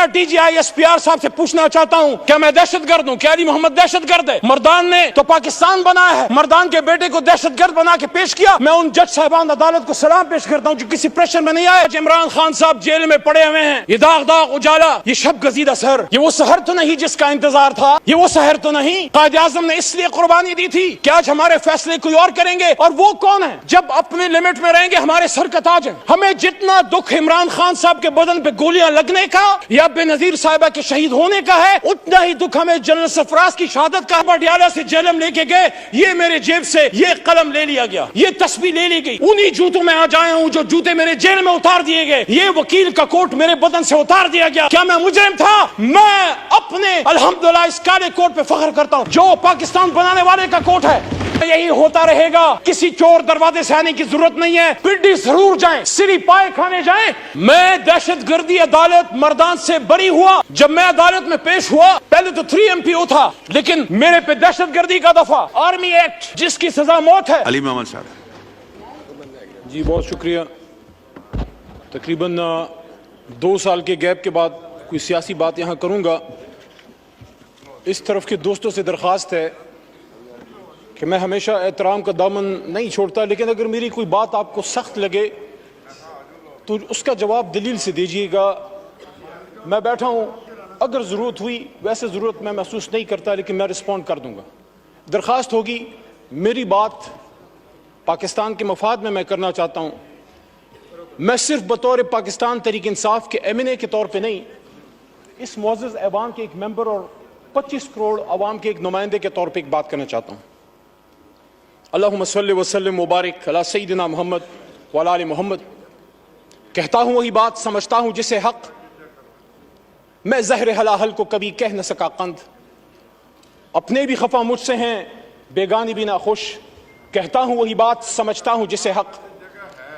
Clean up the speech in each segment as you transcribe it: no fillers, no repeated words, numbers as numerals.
DGI SPR साहब से पूछना चाहता हूं, क्या मैं दहशतगर्द हूं? क्या अली मोहम्मद दहशतगर्द है? मर्दान ने तो पाकिस्तान बनाया है, मर्दान के बेटे को दहशतगर्द बना के पेश किया। मैं उन जज साहबान अदालत को सलाम पेश करता हूं जो किसी प्रेशर में नहीं आए। इमरान खान साहब जेल में पड़े हुए हैं, ये दाग दाग उजाला, ये शब गजीदा सहर, ये वो सहर तो नहीं जिसका इंतजार था, ये वो सहर तो नहीं। कायद आजम ने इसलिए कुर्बानी दी थी कि आज हमारे फैसले कोई और करेंगे, और वो कौन है? जब अपने लिमिट में रहेंगे हमारे सर का ताज है। हमें जितना दुख इमरान खान साहब के बदन पे गोलियां लगने का या बेनजीर साहिबा के शहीद होने का है, उतना ही दुख हमें जनरल सरफराज की शहादत का। पटियाला से जेलम लेके गए, ये मेरे जेब से ये कलम ले लिया गया, ये तस्वीर ले ली गई। उन्हीं जूतों में आज आया हूं जो जूते मेरे जेल में उतार दिए गए, ये वकील का कोट मेरे बदन से उतार दिया गया। क्या मैं मुजरिम था? मैं अपने अल्हम्दुलिल्लाह इस काले कोट पे फख्र करता हूं जो पाकिस्तान बनाने वाले का कोट है। यही होता रहेगा, किसी चोर दरवाजे से आने की जरूरत नहीं है। पिंडी जरूर जाएं, सिरी पाए खाने जाएं। मैं दहशतगर्दी अदालत मर्दान से बरी हुआ। जब मैं अदालत में पेश हुआ, पहले तो 3 MPO था, लेकिन मेरे पे दहशतगर्दी का दफा, आर्मी एक्ट जिसकी सजा मौत है। अली मोहम्मद साहब जी बहुत शुक्रिया। तकरीबन 2 साल के गैप के बाद कोई सियासी बात यहां करूंगा। इस तरफ के दोस्तों से दरख्वास्त है कि मैं हमेशा एहतराम का दामन नहीं छोड़ता, लेकिन अगर मेरी कोई बात आपको सख्त लगे तो उसका जवाब दलील से दीजिएगा। मैं बैठा हूं, अगर ज़रूरत हुई, वैसे ज़रूरत मैं महसूस नहीं करता, लेकिन मैं रिस्पॉन्ड कर दूंगा। दरख्वास्त होगी, मेरी बात पाकिस्तान के मफाद में मैं करना चाहता हूं। मैं सिर्फ बतौर पाकिस्तान तहरीक इंसाफ के MNA के तौर पे नहीं, इस मुअज़्ज़ज़ ऐवान के एक मेंबर और 25 करोड़ अवाम के एक नुमाइंदे के तौर पे एक बात करना चाहता हूं। अल्लाहुम्मा सल्लि व सल्लिम मुबारक अला सय्यिदिना मोहम्मद व अला आलि मोहम्मद। कहता हूं वही बात, समझता हूं जिसे हक, मैं ज़हर हलाहल को कभी कह न सका कंद। अपने भी खफा मुझसे हैं, बेगानी भी ना खुश। कहता हूं वही बात, समझता हूं जिसे हक।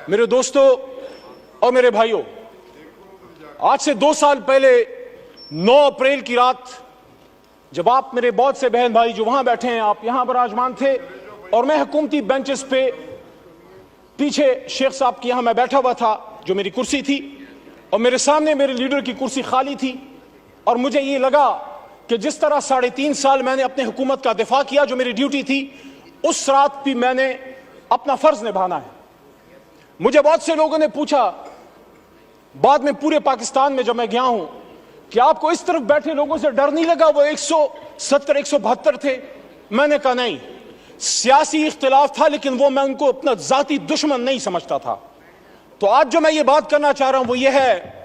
मेरे दोस्तों और मेरे भाइयों, आज से 2 साल पहले 9 अप्रैल की रात, जब आप मेरे बहुत से बहन भाई जो वहां बैठे हैं, आप यहां विराजमान थे, और मैं हुकूमती बेंचेस पे पीछे शेख साहब के यहां मैं बैठा हुआ था, जो मेरी कुर्सी थी, और मेरे सामने मेरे लीडर की कुर्सी खाली थी। और मुझे ये लगा कि जिस तरह 3.5 साल मैंने अपने हुकूमत का दिफा किया, जो मेरी ड्यूटी थी, उस रात भी मैंने अपना फर्ज निभाना है। मुझे बहुत से लोगों ने पूछा बाद में, पूरे पाकिस्तान में जब मैं गया हूं, कि आपको इस तरफ बैठे लोगों से डर नहीं लगा? वो 170 172 थे। मैंने कहा नहीं, सियासी इख्तिलाफ था, लेकिन वो मैं उनको अपना जाती दुश्मन नहीं समझता था। तो आज जो मैं ये बात करना चाह रहा हूं वो ये है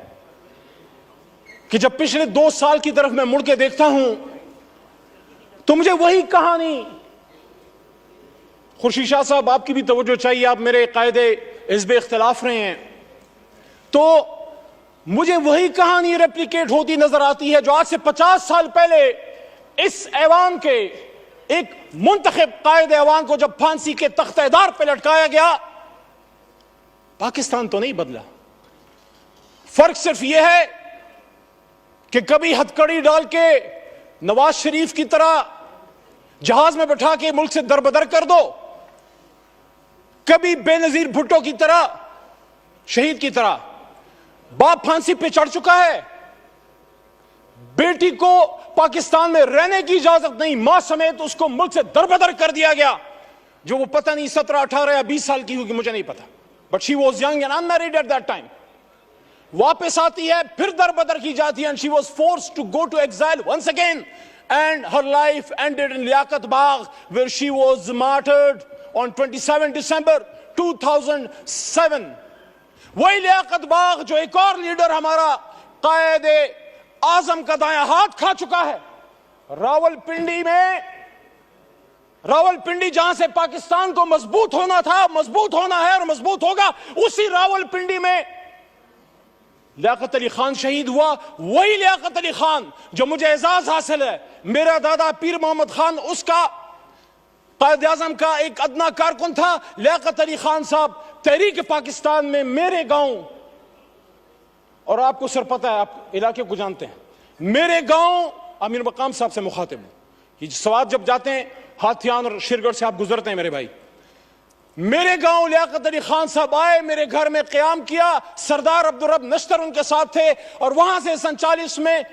कि जब पिछले 2 साल की तरफ मैं मुड़ के देखता हूं, तो मुझे वही कहानी, खुर्शीद शाह साहब आपकी भी तवज्जो चाहिए, आप मेरे कायदे हिज़्ब इख्तिलाफ रहे हैं, तो मुझे वही कहानी रेप्लिकेट होती नजर आती है जो आज से 50 साल पहले इस ऐवान के एक मुंतखब कायदे ऐवान को जब फांसी के तख्तेदार पे लटकाया गया। पाकिस्तान तो नहीं बदला, फर्क सिर्फ यह है कि कभी हथकड़ी डाल के नवाज शरीफ की तरह जहाज में बैठा के मुल्क से दरबदर कर दो, कभी बेनजीर भुट्टो की तरह, शहीद की तरह। बाप फांसी पे चढ़ चुका है, बेटी को पाकिस्तान में रहने की इजाजत नहीं, मां समेत उसको मुल्क से दरबदर कर दिया गया, जो वो पता नहीं 17, 18 या 20 साल की होगी, मुझे नहीं पता, but she was young and unmarried at that time. वापस आती है, फिर दरबदर की जाती है, and she was forced to go to exile once again, and her life ended in Liaquat Bagh, where she was martyred on 27 December 2007। वही लियाकत बाग जो एक और लीडर हमारा कायदे आजम का दायां हाथ खा चुका है। रावलपिंडी में, रावलपिंडी जहां से पाकिस्तान को मजबूत होना था, मजबूत होना है और मजबूत होगा, उसी रावलपिंडी में लियाकत अली खान शहीद हुआ। वही लियाकत अली खान जो मुझे एजाज हासिल है, मेरा दादा पीर मोहम्मद खान उसका कायद आजम का एक अदना कारकुन था। लियाकत अली खान साहब तहरीक पाकिस्तान में मेरे गांव, और आपको सर पता है, आप इलाके को जानते हैं, मेरे गांव अमीर मकाम साहब से मुखातिब हूं। ये स्वात जब जाते हैं हाथियान और शिरगढ़ से आप गुजरते हैं मेरे भाई, मेरे गांव लियाकत अली खान साहब आए, मेरे घर में क़याम किया, सरदार अब्दुल रब नश्तर उनके साथ थे, और वहां से 47 में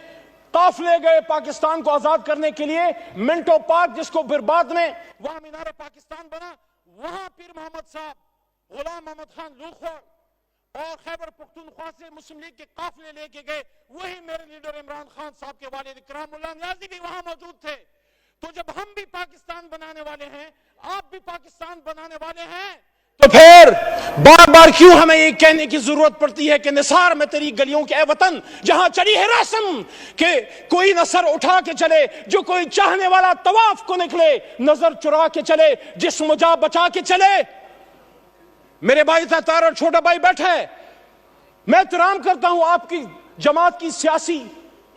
काफिले गए पाकिस्तान को आजाद करने के लिए। मिंटो पार्क, जिसको फिर बाद में वहां मीनार पाकिस्तान बना, वहां पीर मोहम्मद साहब, गुलाम मोहम्मद खान लूखोर और खैबर पख्तूनख्वा से मुस्लिम लीग के काफिले लेके गए। वही मेरे लीडर इमरान खान साहब के वालिद इकरामुल्लाह नियाज़ी भी वहां मौजूद थे। तो जब हम भी पाकिस्तान बनाने वाले हैं, आप भी पाकिस्तान बनाने वाले हैं, तो फिर बार बार क्यों हमें ये कहने की जरूरत पड़ती है कि निसार में तेरी गलियों के ए वतन जहां चली है रस्म कि कोई नसर उठा के चले, जो कोई चाहने वाला तवाफ को निकले, नजर चुरा के चले, जिस्म जा बचा के चले। मेरे भाई तार और छोटा भाई बैठा है, मैं एहतराम करता हूं आपकी जमात की सियासी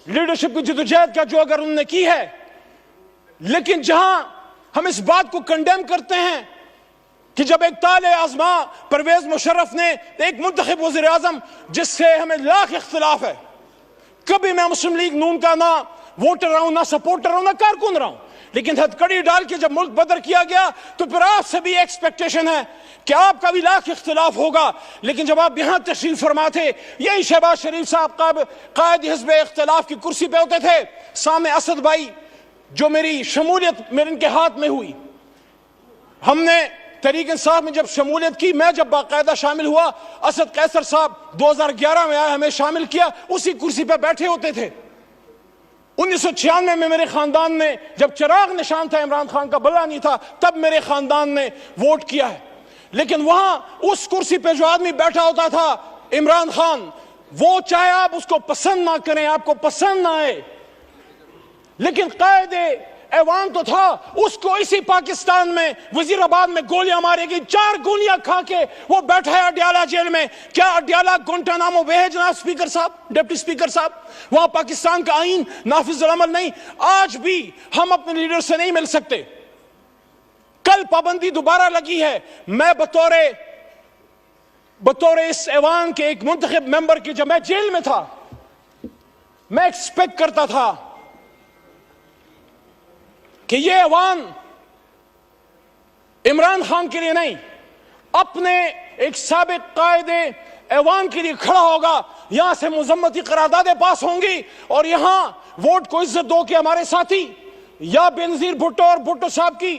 लीडरशिप की जदोजहद का जो अगर उन्होंने की है, लेकिन जहां हम इस बात को कंडेम करते हैं कि जब एक ताले आजमा परवेज मुशर्रफ ने एक मुंतखब वज़ीर आज़म जिससे हमें लाख इख्तिलाफ है, कभी मैं मुस्लिम लीग नून का ना वोटर रहा हूं, ना सपोर्टर रहा हूं, ना कारकुन रहा हूं, लेकिन हथकड़ी डाल के जब मुल्क बदर किया गया तो फिर आपसे भी एक्सपेक्टेशन है कि आपका भी लाख इख्तिलाफ होगा। लेकिन जब आप यहां तशरीफ फरमा थे, यही शहबाज शरीफ साहब कायद हिज़्ब इख्तिलाफ की कुर्सी पे होते थे, सामने असद भाई, जो मेरी शमूलियत मेरे इनके हाथ में हुई, हमने तहरीक इंसाफ में जब शमूलियत की, मैं जब बाकायदा शामिल हुआ, असद कैसर साहब 2011 में आए, हमें शामिल किया, उसी कुर्सी पर बैठे होते थे। 1996 में मेरे खानदान ने, जब चिराग निशान था, इमरान खान का बल्ला नहीं था, तब मेरे खानदान ने वोट किया है। लेकिन वहां उस कुर्सी पे जो आदमी बैठा होता था, इमरान खान, वो चाहे आप उसको पसंद ना करें, आपको पसंद ना आए, लेकिन कायदे ऐवान तो था। उसको इसी पाकिस्तान में वजीराबाद में गोलियां मारेगी, 4 गोलियां खा के वो बैठा है अडियाला जेल में। क्या अडियाला गुंटानामो वे है जनाब स्पीकर साहब, डिप्टी स्पीकर साहब? वहां पाकिस्तान का आईन नाफिज अमल नहीं। आज भी हम अपने लीडर से नहीं मिल सकते। कल पाबंदी दोबारा लगी है। मैं बतौर इस ऐवान के एक मुंतखब मेंबर की, जब मैं जेल में था, मैं एक्सपेक्ट करता था कि ये ऐवान इमरान खान के लिए नहीं, अपने एक साबिक कायदे ऐवान के लिए खड़ा होगा। यहां से मुजम्मती करारदादें पास होंगी और यहां वोट को इज्जत दो कि हमारे साथी या बेनजीर भुट्टो और भुट्टो साहब की,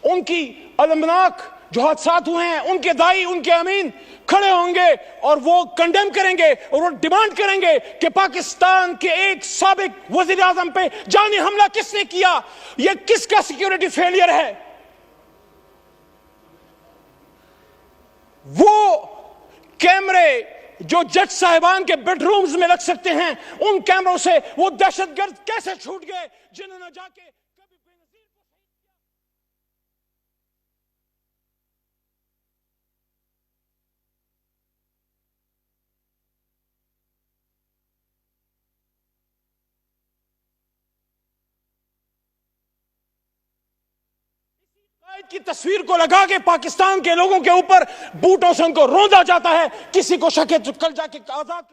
उनकी अलमनाक जो हादसात हुए हैं, उनके दाई, उनके अमीन खड़े होंगे और वो कंडेम करेंगे और वो डिमांड करेंगे कि पाकिस्तान के एक साबिक वजीर आजम पे जानी हमला किसने किया, ये किसका सिक्योरिटी फेलियर है। वो कैमरे जो जज साहिबान के बेडरूम्स में लग सकते हैं, उन कैमरों से वो दहशतगर्द कैसे छूट गए जिन्होंने जाके की तस्वीर को लगा के पाकिस्तान के लोगों के ऊपर बूटों से उनको रोंदा जाता है। किसी को शक है तो कल जाके आजाद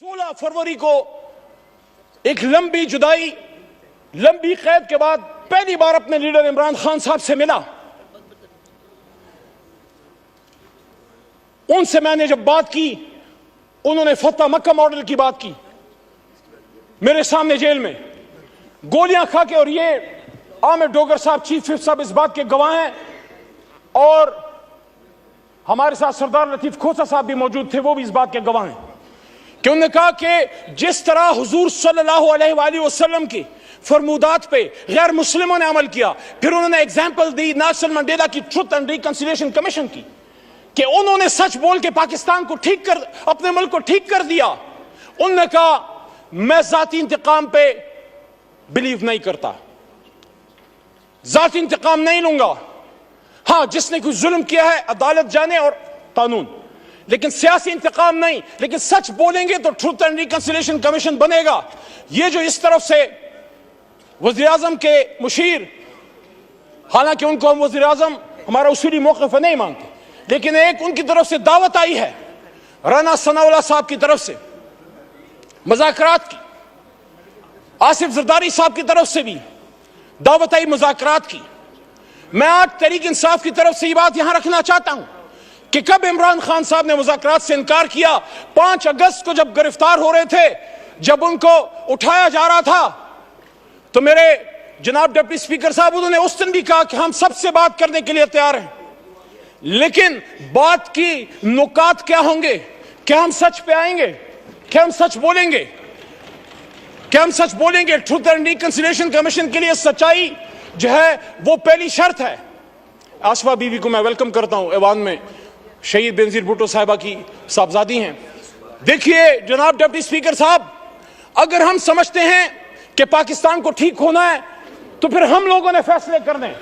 16 फरवरी को एक लंबी जुदाई, लंबी कैद के बाद पहली बार अपने लीडर इमरान खान साहब से मिला। उनसे मैंने जब बात की, उन्होंने फतह मक्का मॉडल की बात की मेरे सामने जेल में गोलियां खा के। और ये आमिर डोगर साहब, चीफ विप साहब इस बात के गवाह हैं, और हमारे साथ सरदार लतीफ खोसा साहब भी मौजूद थे, वो भी इस बात के गवाह हैं कि उन्होंने कहा कि जिस तरह हुजूर सल्लल्लाहु अलैहि वसल्लम की फरमूदात पे गैर मुस्लिमों ने अमल किया। फिर उन्होंने एग्जाम्पल दी नेल्सन मंडेला की ट्रुथ एंड रिकंसिलिएशन कमीशन की, कि उन्होंने सच बोल के पाकिस्तान को ठीक कर, अपने मुल्क को ठीक कर दिया। उन्होंने कहा मैं जाती इंतकाम पे बिलीव नहीं करता, जाती इंतकाम नहीं लूंगा। हां, जिसने कोई जुल्म किया है अदालत जाने और कानून, लेकिन सियासी इंतकाम नहीं। लेकिन सच बोलेंगे तो ट्रुथ एंड रिकंसिलिएशन कमीशन बनेगा। ये जो इस तरफ से वज़ीर आज़म के मुशीर, हालांकि उनको हम वज़ीर आज़म हमारा उसूली मौक़िफ़ नहीं मानते, लेकिन एक उनकी तरफ से दावत आई है राना सनाउल्लाह साहब की तरफ से मुज़ाकरात की, आसिफ जरदारी साहब की तरफ से भी दावत आई मुज़ाकरात की। मैं आज तहरीक इंसाफ की तरफ से ये बात यहां रखना चाहता हूं कि कब इमरान खान साहब ने मुज़ाकरात से इनकार किया? 5 अगस्त को जब गिरफ्तार हो रहे थे, जब उनको उठाया जा रहा था, तो मेरे जनाब डिप्टी स्पीकर साहब, उन्होंने उस दिन भी कहा कि हम सबसे बात करने के लिए तैयार हैं, लेकिन बात की नुकात क्या होंगे? क्या हम सच पे आएंगे? क्या हम सच बोलेंगे? क्या हम सच बोलेंगे? ट्रुथ एंड रिकंसिलिएशन कमीशन के लिए सच्चाई जो है वो पहली शर्त है। आसफा बीवी को मैं वेलकम करता हूं, ऐवान में शहीद बेनजीर भुट्टो साहिबा की साहबजादी हैं। देखिए जनाब डिप्टी स्पीकर साहब, अगर हम समझते हैं कि पाकिस्तान को ठीक होना है, तो फिर हम लोगों ने फैसले करने।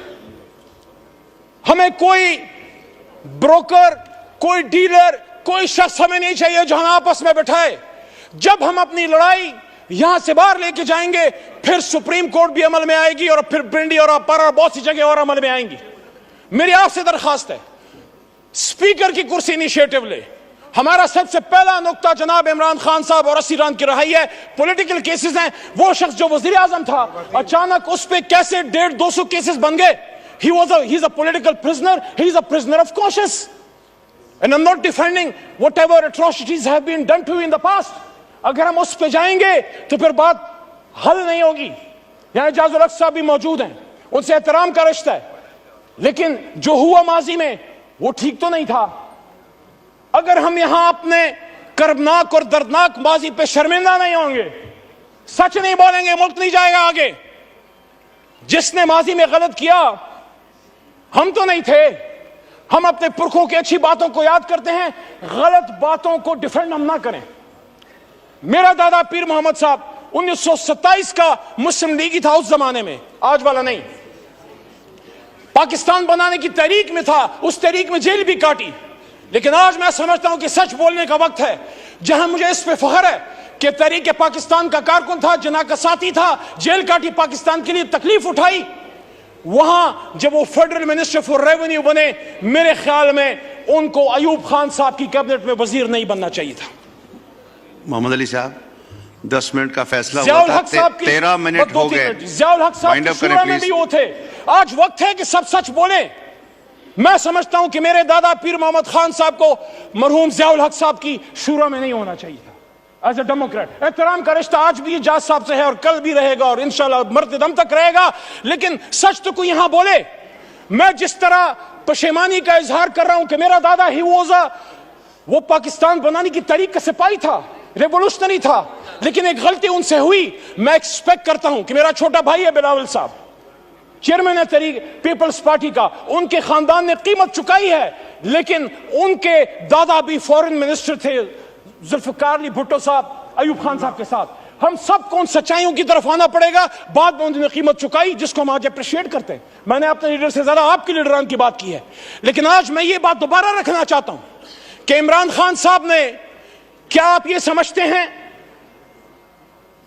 हमें कोई ब्रोकर, कोई डीलर, कोई शख्स हमें नहीं चाहिए जो हमें आपस में बैठाए। जब हम अपनी लड़ाई यहां से बाहर लेके जाएंगे, फिर सुप्रीम कोर्ट भी अमल में आएगी, और फिर पिंडी और अपर और बहुत सी जगह और अमल में आएंगी। मेरी आपसे दरखास्त है, स्पीकर की कुर्सी इनिशिएटिव ले। हमारा सबसे पहला नुक्ता जनाब इमरान खान साहब और असीरान की रहाई है। पॉलिटिकल केसेस हैं। वो शख्स जो वजीर आजम था, अचानक उस पर कैसे 150-200 केसेस बन गए? He's a political prisoner. He's a prisoner of conscience. And I'm not defending whatever atrocities have been done to you in the past. अगर हम उस पे जाएंगे तो फिर बात हल नहीं होगी। यहाँ इजाजुल हक साहब भी मौजूद हैं, उनसे एहतराम का रिश्ता है, लेकिन जो हुआ माजी में वो ठीक तो नहीं था। अगर हम यहां अपने कर्बनाक और दर्दनाक माजी पे शर्मिंदा नहीं होंगे, सच नहीं बोलेंगे, मुल्क नहीं जाएगा आगे। जिसने माजी में गलत किया हम तो नहीं थे। हम अपने पुरखों की अच्छी बातों को याद करते हैं, गलत बातों को डिफेंड हम ना करें। मेरा दादा पीर मोहम्मद साहब 1927 का मुस्लिम लीगी था उस जमाने में, आज वाला नहीं। पाकिस्तान बनाने की तहरीक में था, उस तहरीक में जेल भी काटी। लेकिन आज मैं समझता हूं कि सच बोलने का वक्त है। जहां मुझे इस पे फख्र है कि तहरीक पाकिस्तान का कारकुन था, जना का साथी था, जेल काटी, पाकिस्तान के लिए तकलीफ उठाई, वहां जब वो फेडरल मिनिस्टर फॉर रेवेन्यू बने, मेरे ख्याल में उनको अयूब खान साहब की कैबिनेट में वजीर नहीं बनना चाहिए था। मोहम्मद अली साहब 10 मिनट का फैसला हुआ था, 13 मिनट हो गए। ज़ियाउल हक साहब शुरा में भी वो थे। आज वक्त है कि सब सच बोले। मैं समझता हूं कि मेरे दादा पीर मोहम्मद खान साहब को मरहूम ज़ियाउल हक साहब की शुरा में नहीं होना चाहिए था। एज ए डेमोक्रेट एहतराम का रिश्ता आज भी जाज साहब से है और कल भी रहेगा और इंशाल्लाह मरते दम तक रहेगा। लेकिन सच तो कोई यहां बोले। मैं जिस तरह पशेमानी का इजहार कर रहा हूं कि मेरा दादा ही वो पाकिस्तान बनाने की तरीक का सिपाही था, रेवोल्यूशनरी था, लेकिन एक गलती उनसे हुई। मैं एक्सपेक्ट करता हूं कि मेरा छोटा भाई है बिलावल साहब, चेयरमैन है तहरीक पीपल्स पार्टी का, उनके खानदान ने कीमत चुकाई है, लेकिन उनके दादा भी फॉरेन मिनिस्टर थे, जुल्फकार अली भुट्टो साहब अयूब खान साहब के साथ। हम सबको उन सच्चाइयों की तरफ आना पड़ेगा। बाद में उन्होंने कीमत चुकाई जिसको हम आज अप्रिशिएट करते हैं। मैंने अपने लीडर से ज्यादा आपके लीडरान की बात की है, लेकिन आज मैं ये बात दोबारा रखना चाहता हूं कि इमरान खान साहब ने, क्या आप ये समझते हैं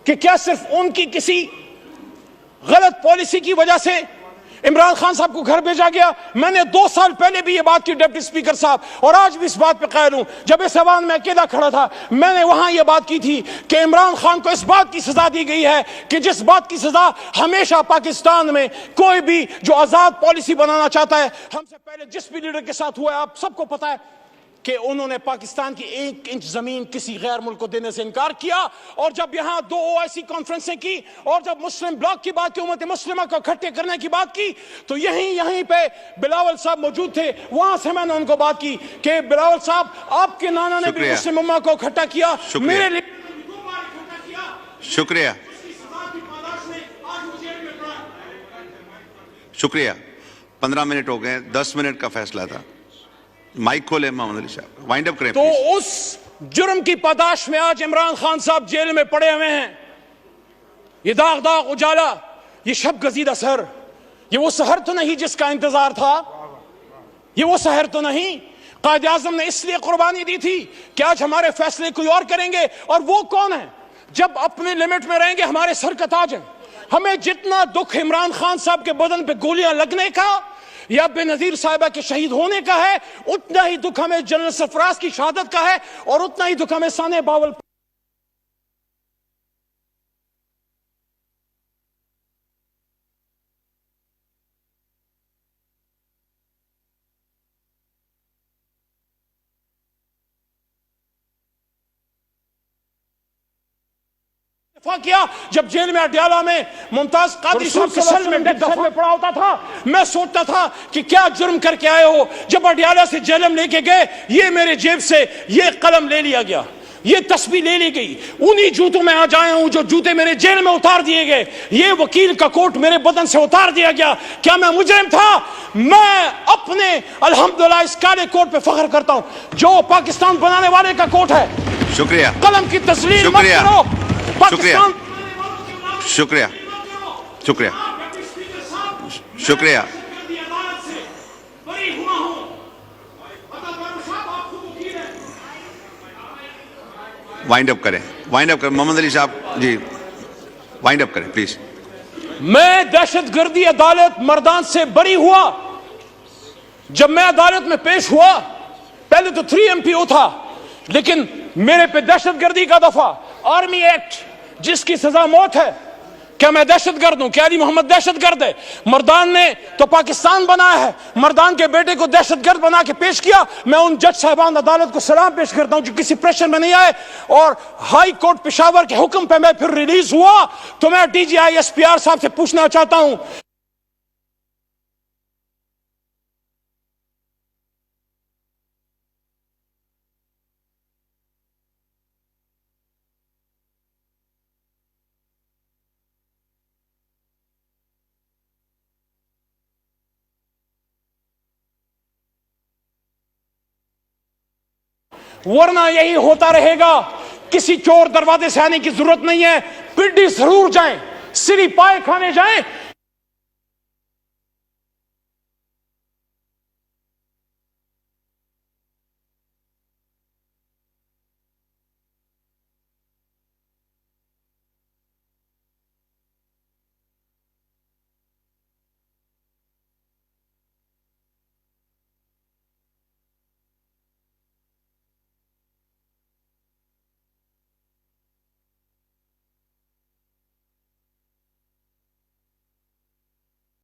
कि क्या सिर्फ उनकी किसी गलत पॉलिसी की वजह से इमरान खान साहब को घर भेजा गया। मैंने 2 साल पहले भी ये बात की डिप्टी स्पीकर साहब, और आज भी इस बात पे कायल हूं। जब इस ऐवान में अकेला खड़ा था, मैंने वहां ये बात की थी कि इमरान खान को इस बात की सजा दी गई है कि जिस बात की सजा हमेशा पाकिस्तान में कोई भी जो आजाद पॉलिसी बनाना चाहता है, हमसे पहले जिस भी लीडर के साथ हुआ है, आप सबको पता है कि उन्होंने पाकिस्तान की 1 इंच जमीन किसी गैर मुल्क को देने से इनकार किया। और जब यहां 2 OIC कॉन्फ्रेंसें की और जब मुस्लिम ब्लॉक की बात की, उम्मत मुस्लिमा को इकट्ठे करने की बात की, तो यहीं पे बिलावल साहब मौजूद थे। वहां से मैंने उनको बात की कि बिलावल साहब, आपके नाना ने भी मुस्लिम उम्मा को इकट्ठा किया, मेरे लिए 2 बार इकट्ठा किया। शुक्रिया, शुक्रिया। 15 मिनट हो गए, 10 मिनट का फैसला था। माइक खोले मोहम्मद अली साहब, वाइंड अप करें। तो उस जुर्म की पादाश में आज इमरान खान साहब जेल में पड़े हुए हैं। ये दाग दाग उजाला, ये शब गजीदा सहर, ये वो सहर तो नहीं जिसका इंतजार था, ये वो सहर तो नहीं। कायद आजम ने इसलिए कुर्बानी दी थी कि आज हमारे फैसले कोई और करेंगे। और वो कौन है? जब अपने लिमिट में रहेंगे हमारे सर का ताज है। हमें जितना दुख इमरान खान साहब के बदन पे गोलियां लगने का या बेनजीर साहिबा के शहीद होने का है, उतना ही दुख हमें जनरल सरफराज की शहादत का है, और उतना ही दुख हमें साने बावल किया। जब जेल में अडयाला में मुमताज कादरी साहब के सेल में पड़ा होता था, मैं सोचता था कि क्या जुर्म करके आए हो। जब अडयाला से जेलम लेके गए, ये मेरे जेब से ये कलम ले लिया गया, ये तस्वीर ले ली गई। उन्हीं जूतों में आज आया हूं जो जूते मेरे जेल में उतार दिए गए। ये वकील का कोट मेरे बदन से उतार दिया गया। क्या मैं मुजरिम था? मैं अपने अल्हम्दुलिल्लाह इस काले कोट पे फख्र करता हूं जो पाकिस्तान बनाने वाले का कोट है। शुक्रिया। कलम की तस्लीम मत करो। शुक्रिया, शुक्रिया, शुक्रिया, शुक्रिया। वाइंड अप करें, वाइंड अप करें मोहम्मद अली साहब जी, वाइंड अप करें प्लीज। मैं दहशतगर्दी अदालत मर्दान से बरी हुआ। जब मैं अदालत में पेश हुआ, पहले तो 3 MPO था, लेकिन मेरे पे दहशतगर्दी का दफा, आर्मी एक्ट जिसकी सजा मौत है। क्या मैं दहशतगर्द हूं? क्या अली मोहम्मद दहशतगर्द है? मर्दान ने तो पाकिस्तान बनाया है, मर्दान के बेटे को दहशतगर्द बना के पेश किया। मैं उन जज साहबान अदालत को सलाम पेश करता हूं जो किसी प्रेशर में नहीं आए। और हाई कोर्ट पेशावर के हुक्म पे मैं फिर रिलीज हुआ। तो मैं DGI SPR साहब से पूछना चाहता हूं, वरना यही होता रहेगा। किसी चोर दरवाजे से आने की जरूरत नहीं है। पिंडी जरूर जाएं, सिरी पाए खाने जाएं,